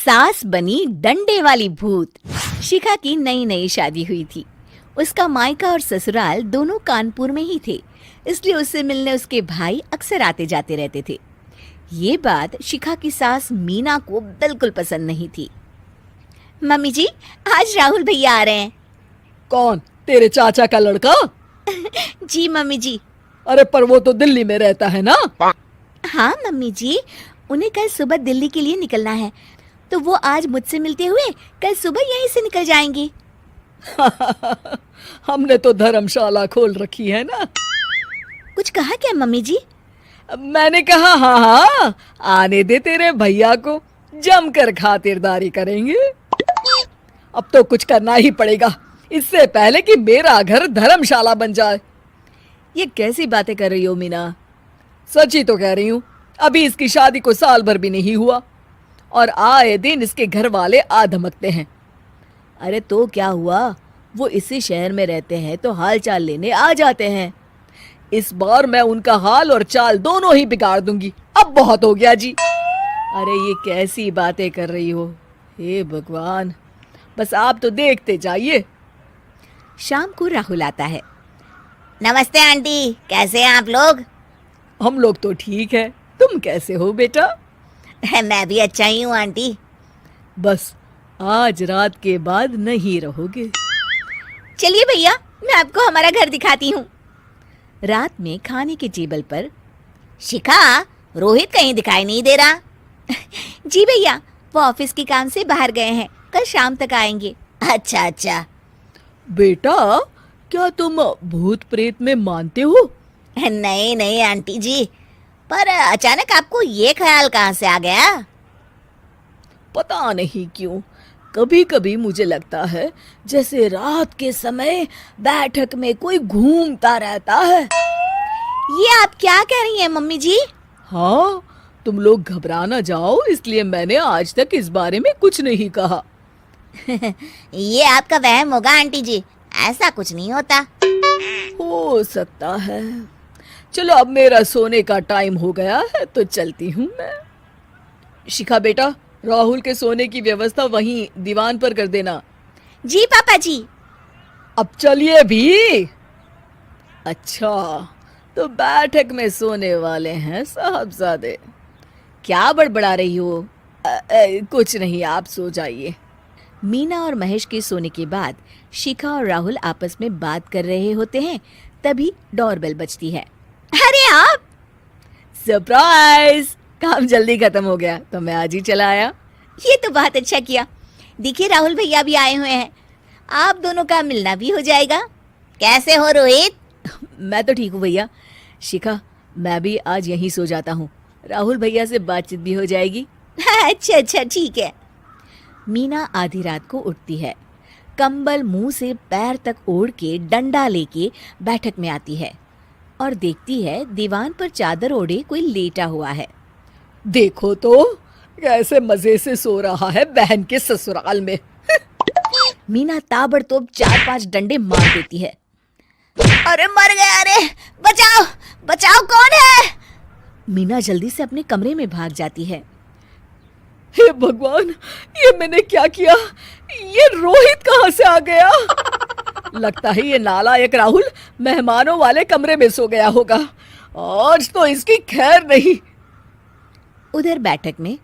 सास बनी डंडे वाली भूत। शिखा की नई नई शादी हुई थी। उसका मायका और ससुराल दोनों कानपुर में ही थे, इसलिए उससे मिलने उसके भाई अक्सर आते जाते रहते थे। ये बात शिखा की सास मीना को बिल्कुल पसंद नहीं थी। मम्मी जी, आज राहुल भैया आ रहे हैं। कौन? तेरे चाचा का लड़का? जी मम्मी जी। अरे पर वो तो दिल्ली में रहता है ना। हाँ मम्मी जी, उन्हें कल सुबह दिल्ली के लिए निकलना है, तो वो आज मुझसे मिलते हुए कल सुबह यहीं से निकल जाएंगे। हमने तो धर्मशाला खोल रखी है ना। कुछ कहा क्या मम्मी जी? मैंने कहा हाँ हाँ, आने दे तेरे भैया को, जमकर खातिरदारी करेंगे। अब तो कुछ करना ही पड़ेगा, इससे पहले कि मेरा घर धर्मशाला बन जाए। ये कैसी बातें कर रही हो मीना? सच ही तो कह रही हूँ। अभी इसकी शादी को साल भर भी नहीं हुआ और आए दिन इसके घर वाले आ धमकते हैं। अरे तो क्या हुआ, वो इसी शहर में रहते हैं तो हाल चाल लेने आ जाते हैं। इस बार मैं उनका हाल और चाल दोनों ही बिगाड़ दूंगी। अब बहुत हो गया जी। अरे ये कैसी बातें कर रही हो, हे भगवान। बस आप तो देखते जाइए। शाम को राहुल आता है। नमस्ते आंटी, कैसे हैं आप लोग? हम लोग तो ठीक है, तुम कैसे हो बेटा? मैं भी अच्छा ही हूँ आंटी। बस आज रात के बाद नहीं रहोगे। चलिए भैया, मैं आपको हमारा घर दिखाती हूँ। रात में खाने के टेबल पर शिखा, रोहित कहीं दिखाई नहीं दे रहा। जी भैया, वो ऑफिस के काम से बाहर गए हैं, कल शाम तक आएंगे। अच्छा अच्छा। बेटा, क्या तुम भूत प्रेत में मानते हो? नहीं नहीं आंटी जी, पर अचानक आपको ये ख्याल कहाँ से आ गया? पता नहीं क्यों, कभी कभी मुझे लगता है जैसे रात के समय बैठक में कोई घूमता रहता है। ये आप क्या कह रही हैं मम्मी जी? हाँ, तुम लोग घबरा ना जाओ, इसलिए मैंने आज तक इस बारे में कुछ नहीं कहा। ये आपका वहम होगा आंटी जी, ऐसा कुछ नहीं होता। हो सकता है। चलो अब मेरा सोने का टाइम हो गया है तो चलती हूँ मैं। शिखा बेटा, राहुल के सोने की व्यवस्था वहीं दीवान पर कर देना। जी पापा जी। अब चलिए भी। अच्छा, तो बैठक में सोने वाले हैं साहबजादे। क्या बड़बड़ा रही हो? कुछ नहीं, आप सो जाइए। मीना और महेश के सोने के बाद शिखा और राहुल आपस में बात कर रहे होते हैं, तभी डोरबेल बजती है। अरे आप! सरप्राइज! काम जल्दी खत्म हो गया तो मैं आज ही चला आया। ये तो बहुत अच्छा किया। देखिए राहुल भैया भी आए हुए हैं, आप दोनों का मिलना भी हो जाएगा। कैसे हो रोहित? मैं तो ठीक हूँ भैया। शिखा, मैं भी आज यहीं सो जाता हूँ, राहुल भैया से बातचीत भी हो जाएगी। अच्छा अच्छा ठीक है। मीना आधी रात को उठती है, कंबल मुंह से पैर तक ओढ़ के डंडा लेके बैठक में आती है और देखती है दीवान पर चादर ओढ़े कोई लेटा हुआ है। देखो तो कैसे मजे से सो रहा है बहन के ससुराल में। मीना ताबड़तोड़ 4-5 डंडे मार देती है। अरे मर गया, अरे बचाओ बचाओ, कौन है? मीना जल्दी से अपने कमरे में भाग जाती है। हे भगवान, ये मैंने क्या किया? ये रोहित कहाँ से आ गया? लगता है ये नालायक राहुल मेहमानों वाले कमरे में सो गया होगा। आज तो इसकी खैर नहीं। उधर बैठक में,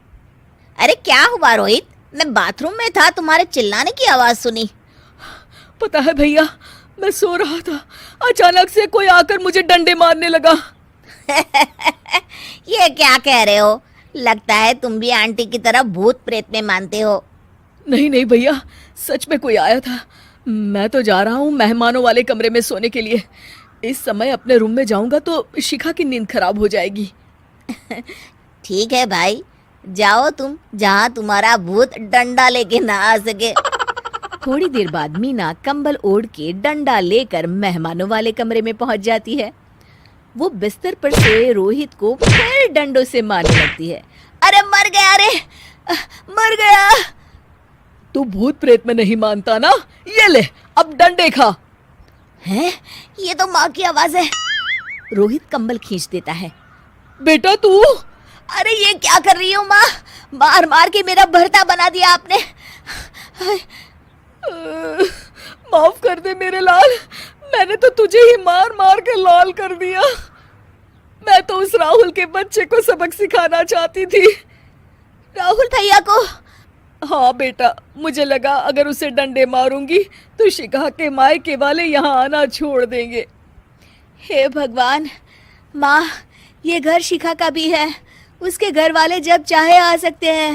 अरे क्या हुआ रोहित? मैं बाथरूम में था, तुम्हारे चिल्लाने की आवाज सुनी। पता है भैया, मैं सो रहा था, अचानक से कोई आकर मुझे डंडे मारने लगा। ये क्या कह रहे हो? लगता है तुम भी आंटी की तरह भूत प्रेत में मानते हो। नहीं नहीं भैया, सच में कोई आया था। मैं तो जा रहा हूँ मेहमानों वाले कमरे में सोने के लिए। इस समय अपने रूम में जाऊंगा तो शिखा की नींद खराब हो जाएगी। ठीक है भाई, जाओ तुम, जहाँ तुम्हारा भूत डंडा लेके ना आ सके। थोड़ी देर बाद मीना कंबल ओढ़ के डंडा लेकर मेहमानों वाले कमरे में पहुंच जाती है। वो बिस्तर पर सोए रोहित को फिर डंडों से मारने लगती है। अरे मर गया, अरे मर गया। तू भूत प्रेत में नहीं मानता ना? ये ले, अब डंडे खा। हैं? ये तो माँ की आवाज है। रोहित कंबल खींच देता है। बेटा तू, अरे ये क्या कर रही हो माँ? मार मार के मेरा भरता बना दिया आपने। माफ कर दे मेरे लाल, मैंने तो तुझे ही मार मार के लाल कर दिया। मैं तो उस राहुल के बच्चे को सबक सिखाना चाहती थी। राहुल भैया को? हाँ बेटा, मुझे लगा अगर उसे डंडे मारूंगी तो शिखा के मायके वाले यहाँ आना छोड़ देंगे। हे भगवान, माँ ये घर शिखा का भी है, उसके घर वाले जब चाहे आ सकते हैं।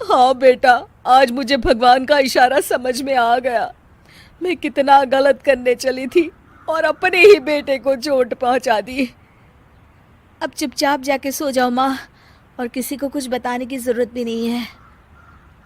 हाँ बेटा, आज मुझे भगवान का इशारा समझ में आ गया। मैं कितना गलत करने चली थी और अपने ही बेटे को चोट पहुंचा दी। अब चुपचाप जाके सो जाओ माँ, और किसी को कुछ बताने की जरूरत भी नहीं है।